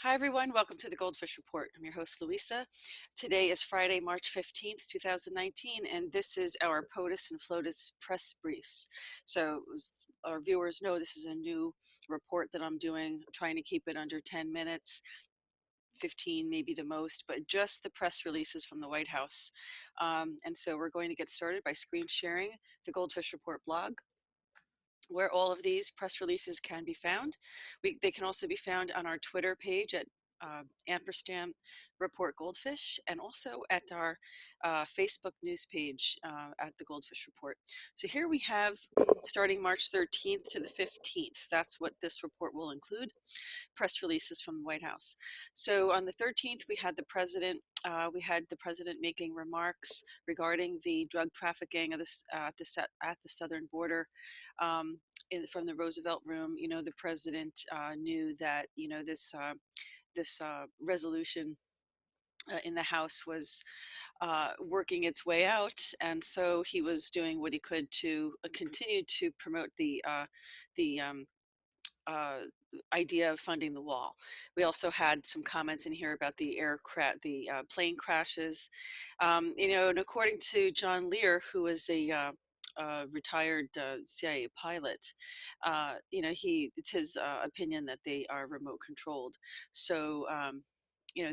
Hi everyone, welcome to the GoldFish Report. I'm your host Louisa. Today is Friday, March 15th, 2019, and this is our POTUS and FLOTUS press briefs. So as our viewers know, this is a new report that I'm doing, trying to keep it under 10 minutes, 15 maybe the most, but just the press releases from the White House. And so we're going to get started by screen sharing the GoldFish Report blog, where all of these press releases can be found. They can also be found on our Twitter page at ampersand report goldfish, and also at our Facebook news page at the GoldFish Report. So here we have, starting March 13th to the 15th, that's what this report will include, press releases from the White House. So on the 13th, we had the president making remarks regarding the drug trafficking of this, at the southern border. From the Roosevelt Room, the president knew that this resolution in the House was working its way out, and so he was doing what he could to continue to promote the idea of funding the wall. We also had some comments in here about the plane crashes, and according to John Lear, who is a retired CIA pilot, it's his opinion that they are remote controlled. So,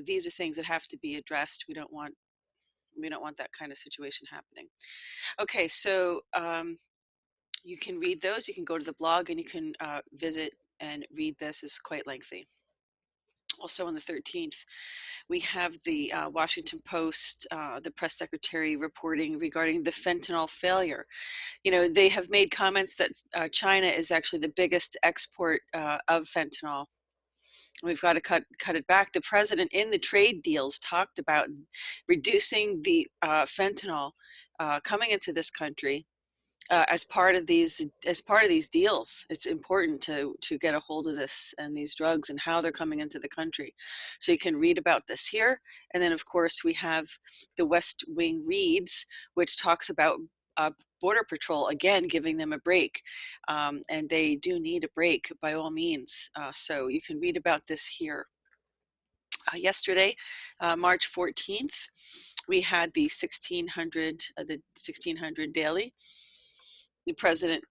these are things that have to be addressed. We don't want that kind of situation happening. Okay, so you can read those. You can go to the blog and you can visit and read this. It's quite lengthy. Also on the 13th, we have the Washington Post, the press secretary, reporting regarding the fentanyl failure. They have made comments that China is actually the biggest export of fentanyl. We've got to cut it back. The president in the trade deals talked about reducing the fentanyl coming into this country. As part of these deals, it's important to get a hold of this and these drugs and how they're coming into the country. So you can read about this here. And then of course we have the West Wing reads, which talks about Border Patrol, again, giving them a break. And they do need a break by all means. So you can read about this here. Yesterday, March 14th, we had the 1600 daily. The President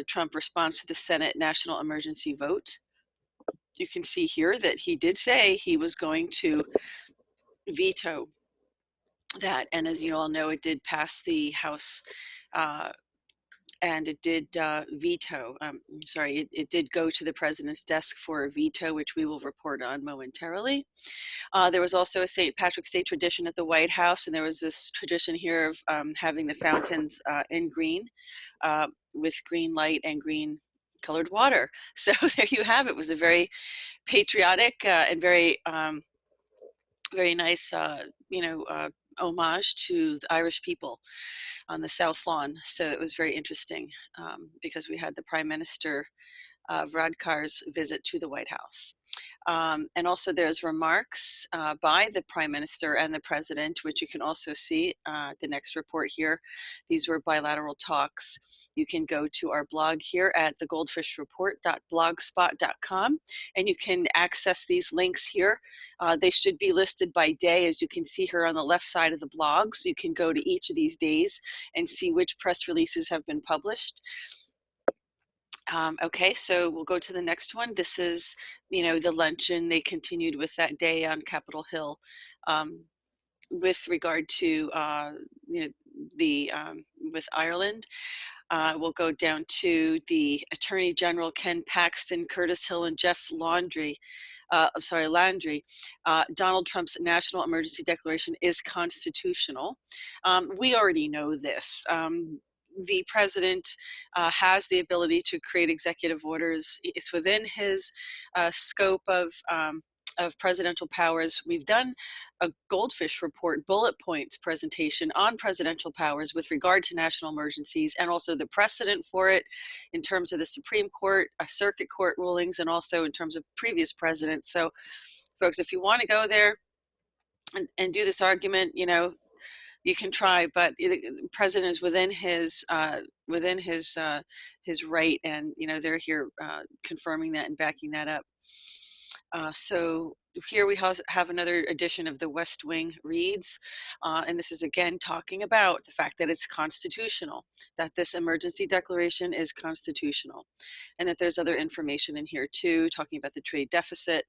Trump responds to the Senate national emergency vote. You can see here that he did say he was going to veto that, and as you all know, it did pass the House, and it did veto. It did go to the president's desk for a veto, which we will report on momentarily. There was also a St. Patrick's Day tradition at the White House, and there was this tradition here of having the fountains in green, with green light and green colored water. So there you have it. It was a very patriotic and very nice, homage to the Irish people on the South Lawn. So it was very interesting because we had the Prime Minister Varadkar's visit to the White House. And also there's remarks by the Prime Minister and the President, which you can also see the next report here. These were bilateral talks. You can go to our blog here at thegoldfishreport.blogspot.com, and you can access these links here. They should be listed by day, as you can see here on the left side of the blog. So you can go to each of these days and see which press releases have been published. Okay, so we'll go to the next one. This is, the luncheon. They continued with that day on Capitol Hill with regard to, with Ireland. We'll go down to the Attorney General Ken Paxton, Curtis Hill, and Jeff Landry. Donald Trump's national emergency declaration is constitutional. We already know this. The president has the ability to create executive orders. It's within his scope of presidential powers. We've done a GoldFish Report bullet points presentation on presidential powers with regard to national emergencies, and also the precedent for it in terms of the Supreme Court, circuit court rulings, and also in terms of previous presidents. So folks, if you want to go there and do this argument, you can try, but the president is within his right, and they're here confirming that and backing that up. So here we have another edition of the West Wing Reads, and this is again talking about the fact that it's constitutional, that this emergency declaration is constitutional, and that there's other information in here too, talking about the trade deficit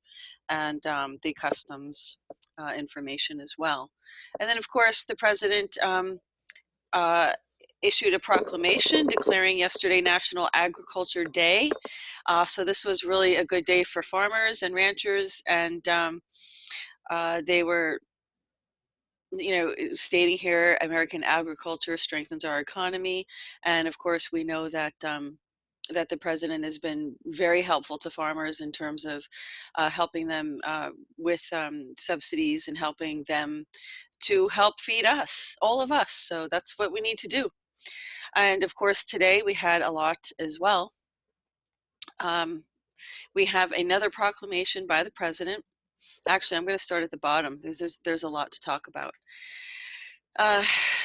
and the customs information as well. And then of course the president uh, issued a proclamation declaring yesterday National Agriculture Day. So this was really a good day for farmers and ranchers, and they were, stating here, American agriculture strengthens our economy, and of course we know that that the president has been very helpful to farmers in terms of helping them with subsidies and helping them to help feed us, all of us. So that's what we need to do. And of course, today we had a lot as well. We have another proclamation by the president. Actually, I'm going to start at the bottom because there's a lot to talk about.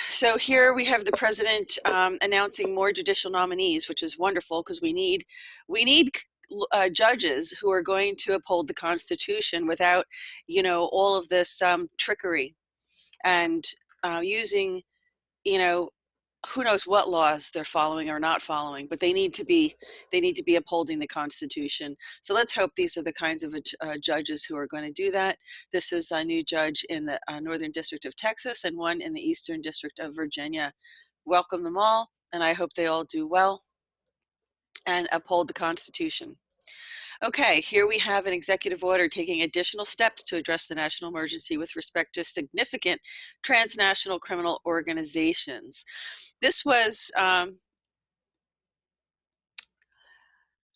So here we have the president announcing more judicial nominees, which is wonderful because we need judges who are going to uphold the Constitution without, all of this trickery and using, who knows what laws they're following or not following, but they need to be upholding the Constitution. So let's hope these are the kinds of judges who are going to do that. This is a new judge in the Northern District of Texas and one in the Eastern District of Virginia. Welcome them all, and I hope they all do well and uphold the Constitution. Okay, here we have an executive order taking additional steps to address the national emergency with respect to significant transnational criminal organizations. This was the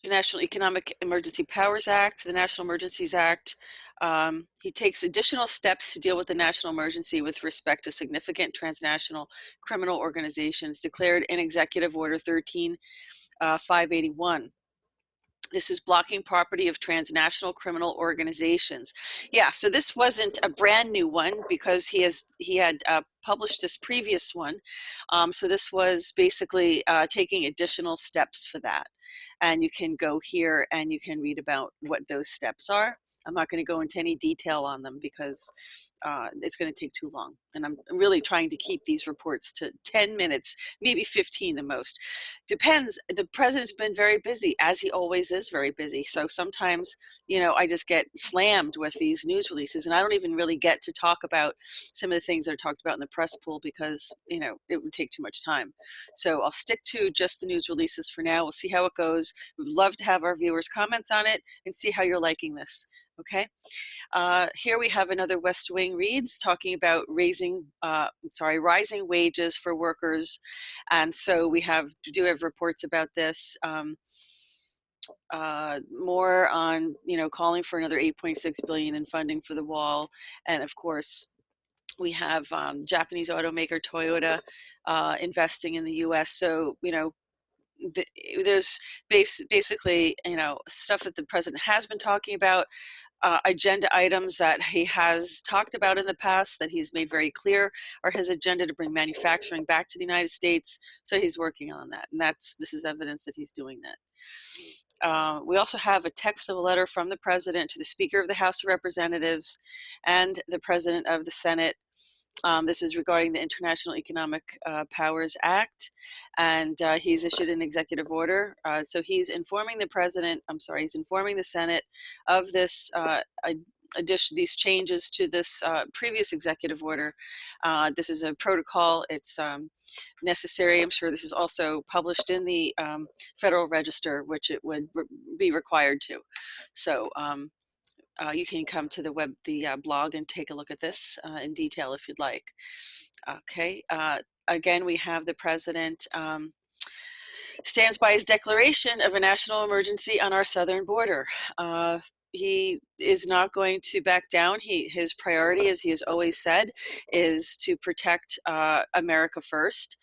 National Economic Emergency Powers Act, the National Emergencies Act. He takes additional steps to deal with the national emergency with respect to significant transnational criminal organizations declared in Executive Order 13-581. This is blocking property of transnational criminal organizations. Yeah, so this wasn't a brand new one because he had published this previous one. So this was basically taking additional steps for that. And you can go here and you can read about what those steps are. I'm not going to go into any detail on them because it's going to take too long. And I'm really trying to keep these reports to 10 minutes, maybe 15 the most. Depends. The president's been very busy, as he always is very busy. So sometimes, I just get slammed with these news releases, and I don't even really get to talk about some of the things that are talked about in the press pool because, it would take too much time. So I'll stick to just the news releases for now. We'll see how it goes. We'd love to have our viewers' comments on it and see how you're liking this. Okay. Here we have another West Wing Reads talking about rising wages for workers. And so we do have reports about this. More on, calling for another $8.6 billion in funding for the wall. And of course, we have Japanese automaker Toyota investing in the U.S. So, there's basically, stuff that the president has been talking about, agenda items that he has talked about in the past that he's made very clear are his agenda to bring manufacturing back to the United States. So he's working on that, and this is evidence that he's doing that. We also have a text of a letter from the president to the Speaker of the House of Representatives and the President of the Senate. This is regarding the International Economic Powers Act, and he's issued an executive order. So he's informing he's informing the Senate of this these changes to this previous executive order. This is a protocol. It's necessary. I'm sure this is also published in the Federal Register, which it would be required to. So you can come to the blog and take a look at this in detail if you'd like. Okay. Again, we have the president stands by his declaration of a national emergency on our southern border. He is not going to back down. His priority, as he has always said, is to protect America first.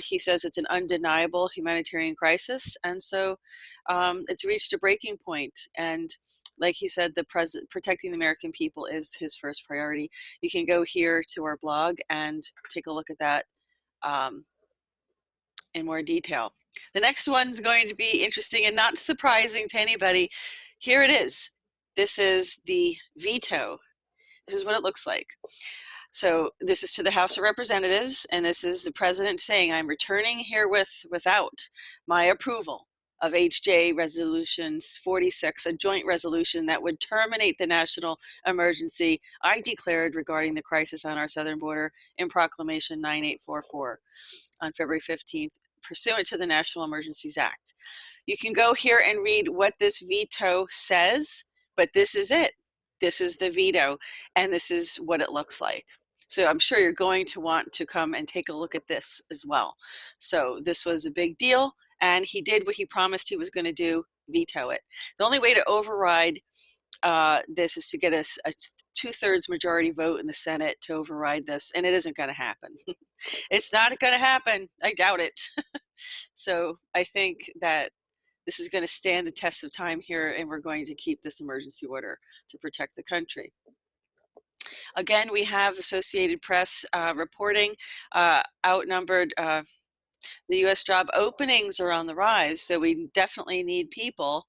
He says it's an undeniable humanitarian crisis, and so it's reached a breaking point. And like he said, protecting the American people is his first priority. You can go here to our blog and take a look at that in more detail. The next one's going to be interesting and not surprising to anybody. Here it is. This is the veto. This is what it looks like. So this is to the House of Representatives, and this is the president saying, I'm returning herewith without my approval of HJ Resolution 46, a joint resolution that would terminate the national emergency I declared regarding the crisis on our southern border in Proclamation 9844 on February 15th, pursuant to the National Emergencies Act. You can go here and read what this veto says, but this is it. This is the veto, and this is what it looks like. So I'm sure you're going to want to come and take a look at this as well. So this was a big deal, and he did what he promised he was going to do, veto it. The only way to override this is to get a 2/3 majority vote in the Senate to override this, and it isn't going to happen. It's not going to happen. I doubt it. So I think that this is going to stand the test of time here, and we're going to keep this emergency order to protect the country. Again, we have Associated Press reporting outnumbered. The U.S. job openings are on the rise, so we definitely need people.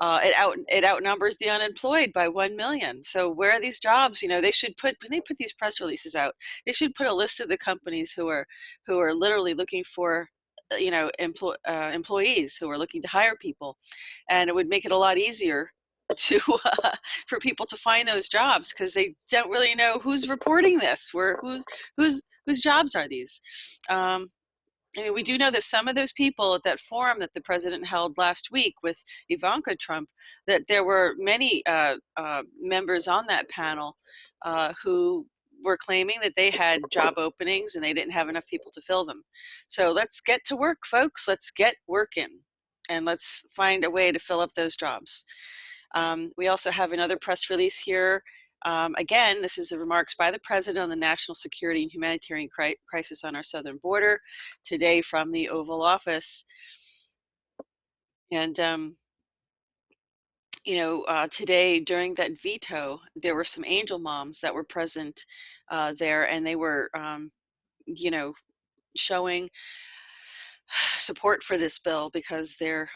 It outnumbers the unemployed by 1 million. So where are these jobs? You know, they should put, when they put these press releases out, they should put a list of the companies who are literally looking for, you know, employees who are looking to hire people, and it would make it a lot easier to for people to find those jobs, because they don't really know who's reporting this, whose jobs are these. I mean, we do know that some of those people at that forum that the president held last week with Ivanka Trump, that there were many members on that panel who were claiming that they had job openings and they didn't have enough people to fill them. So let's get to work, folks. Let's get working, and let's find a way to fill up those jobs. We also have another press release here. Again, this is the remarks by the president on the national security and humanitarian crisis on our southern border, today from the Oval Office. And, you know, today during that veto, there were some angel moms that were present there, and they were, you know, showing support for this bill because their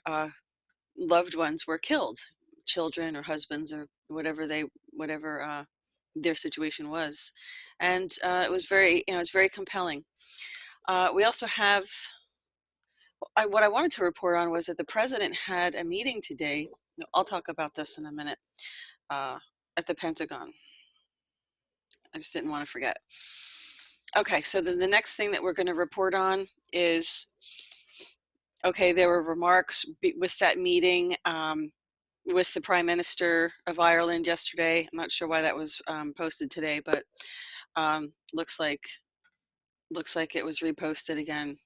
loved ones were killed, children or husbands or whatever their situation was. And it was very, you know, it's very compelling. We also have, what I wanted to report on was that the president had a meeting today. I'll talk about this in a minute, at the Pentagon. I just didn't want to forget. Okay, so then the next thing that we're going to report on is, okay, there were remarks with that meeting with the Prime Minister of Ireland yesterday. I'm not sure why that was posted today, but looks like it was reposted again,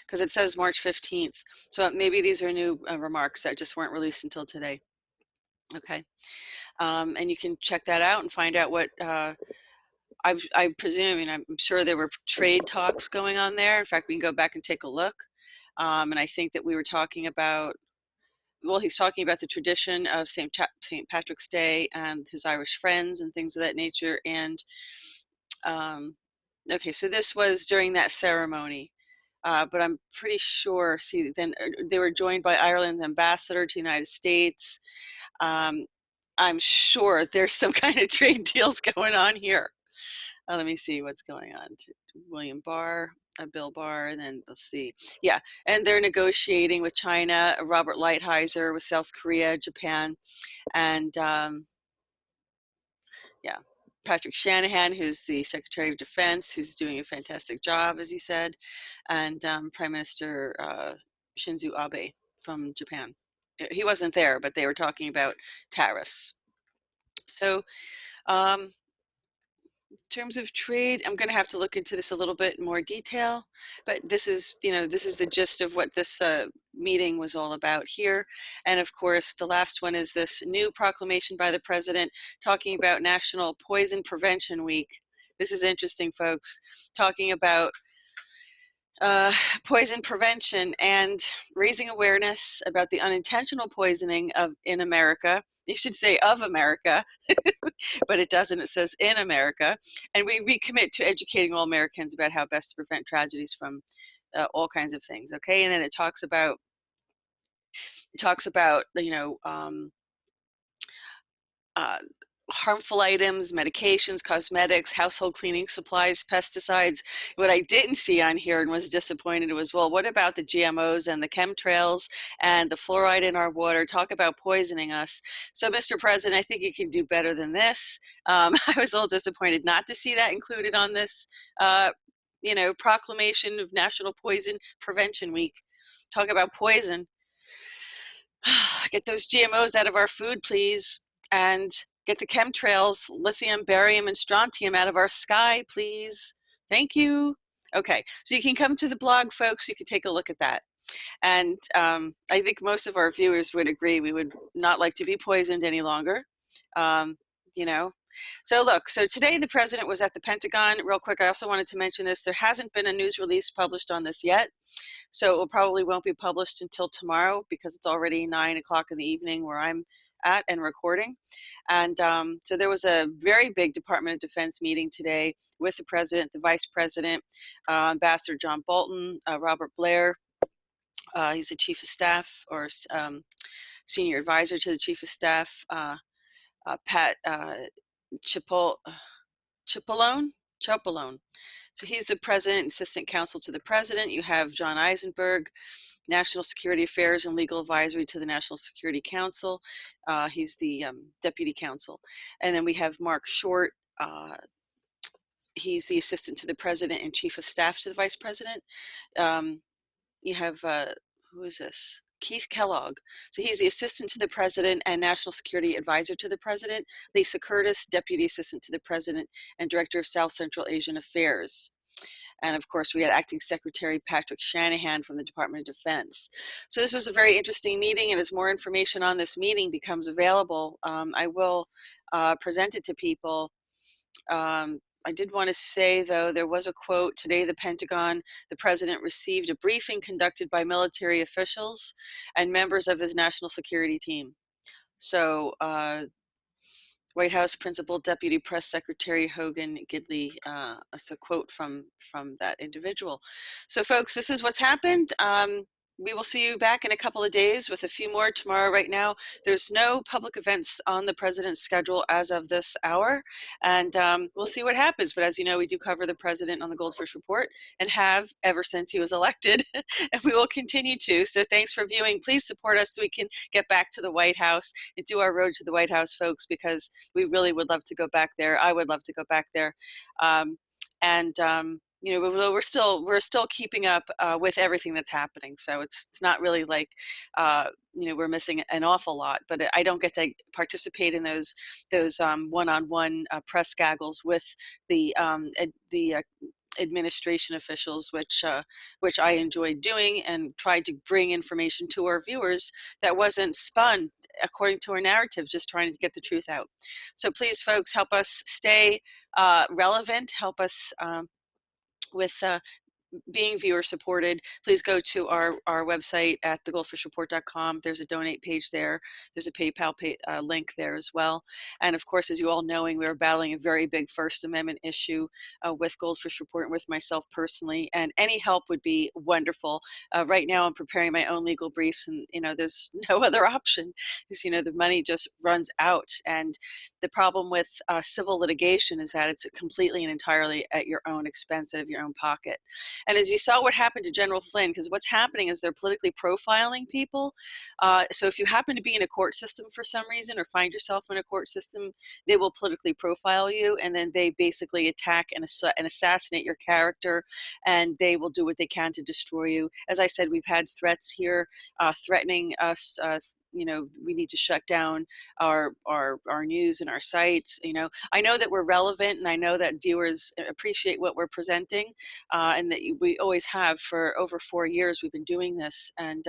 because it says March 15th. So maybe these are new remarks that just weren't released until today. Okay, and you can check that out and find out what I presume, and I'm sure there were trade talks going on there. In fact, we can go back and take a look. And I think that we were talking about, well, he's talking about the tradition of St. Patrick's Day and his Irish friends and things of that nature. And okay, so this was during that ceremony, but I'm pretty sure, see, then they were joined by Ireland's ambassador to the United States. I'm sure there's some kind of trade deals going on here. Let me see what's going on. William Barr, Bill Barr, and then let's see. Yeah, and they're negotiating with China, Robert Lighthizer with South Korea, Japan, and yeah, Patrick Shanahan, who's the Secretary of Defense, who's doing a fantastic job, as he said, and Prime Minister Shinzo Abe from Japan. He wasn't there, but they were talking about tariffs. So in terms of trade, I'm going to have to look into this a little bit more detail, but this is, you know, this is the gist of what this meeting was all about here. And of course, the last one is this new proclamation by the president talking about National Poison Prevention Week. This is interesting, folks, talking about poison prevention and raising awareness about the unintentional poisoning in America. You should say of America, but it doesn't. It says in America. And we recommit to educating all Americans about how best to prevent tragedies from all kinds of things. Okay, and then it talks about you know, harmful items, medications, cosmetics, household cleaning supplies, pesticides. What I didn't see on here and was disappointed was, well, what about the GMOs and the chemtrails and the fluoride in our water? Talk about poisoning us. So, Mr. President, I think you can do better than this. I was a little disappointed not to see that included on this, proclamation of National Poison Prevention Week. Talk about poison. Get those GMOs out of our food, please. And get the chemtrails, lithium, barium, and strontium out of our sky, please. Thank you. Okay, so you can come to the blog, folks. You can take a look at that. And I think most of our viewers would agree we would not like to be poisoned any longer. So look, so today the president was at the Pentagon. Real quick, I also wanted to mention this. There hasn't been a news release published on this yet. So it probably won't be published until tomorrow because it's already 9 o'clock in the evening where I'm at and recording. And so there was a very big Department of Defense meeting today with the president, the vice president, Ambassador John Bolton, Robert Blair. He's the chief of staff or senior advisor to the chief of staff, Pat Cipollone. So he's the president and assistant counsel to the president. You have John Eisenberg, National Security Affairs and Legal Advisory to the National Security Council. He's the deputy counsel. And then we have Mark Short. He's the assistant to the president and chief of staff to the vice president. You have, who is this? Keith Kellogg. So he's the assistant to the president and national security advisor to the president. Lisa Curtis, deputy assistant to the president and director of South Central Asian Affairs. And of course, we had acting secretary Patrick Shanahan from the Department of Defense. So this was a very interesting meeting, and as more information on this meeting becomes available, I will present it to people. I did want to say, though, there was a quote today, the Pentagon, the president received a briefing conducted by military officials and members of his national security team. So White House Principal Deputy Press Secretary Hogan Gidley, that's a quote from that individual. So folks, this is what's happened. We will see you back in a couple of days with a few more tomorrow. Right now, there's no public events on the president's schedule as of this hour, and we'll see what happens. But as you know, we do cover the president on the GoldFish Report and have ever since he was elected, and we will continue to. So thanks for viewing. Please support us so we can get back to the White House and do our road to the White House, folks, because we really would love to go back there. I would love to go back there. We're still keeping up with everything that's happening. So it's not really like we're missing an awful lot. But I don't get to participate in those one-on-one press gaggles with the administration officials, which I enjoyed doing and tried to bring information to our viewers that wasn't spun according to our narrative, just trying to get the truth out. So please, folks, help us stay relevant. Help us with being viewer supported. Please go to our website at thegoldfishreport.com. There's a donate page there. There's a PayPal link there as well. And of course, as you all knowing, we are battling a very big First Amendment issue with GoldFish Report and with myself personally. And any help would be wonderful. Right now, I'm preparing my own legal briefs, and there's no other option. Because the money just runs out. And the problem with civil litigation is that it's completely and entirely at your own expense, out of your own pocket. And as you saw what happened to General Flynn, because what's happening is they're politically profiling people. So if you happen to be in a court system for some reason or find yourself in a court system, they will politically profile you, and then they basically attack and assassinate your character, and they will do what they can to destroy you. As I said, we've had threats here threatening us. We need to shut down our news and our sites. I know that we're relevant, and I know that viewers appreciate what we're presenting, and that we always have for over 4 years. We've been doing this, and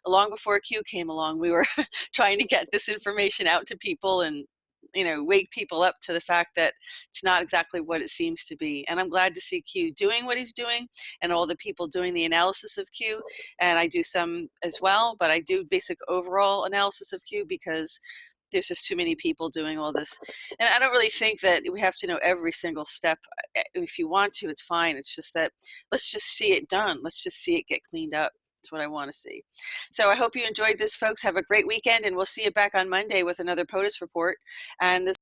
long before Q came along, we were trying to get this information out to people and wake people up to the fact that it's not exactly what it seems to be. And I'm glad to see Q doing what he's doing, and all the people doing the analysis of Q. And I do some as well, but I do basic overall analysis of Q because there's just too many people doing all this. And I don't really think that we have to know every single step. If you want to, it's fine. It's just that let's just see it done. Let's just see it get cleaned up. That's what I want to see. So I hope you enjoyed this, folks. Have a great weekend, and we'll see you back on Monday with another POTUS report. And this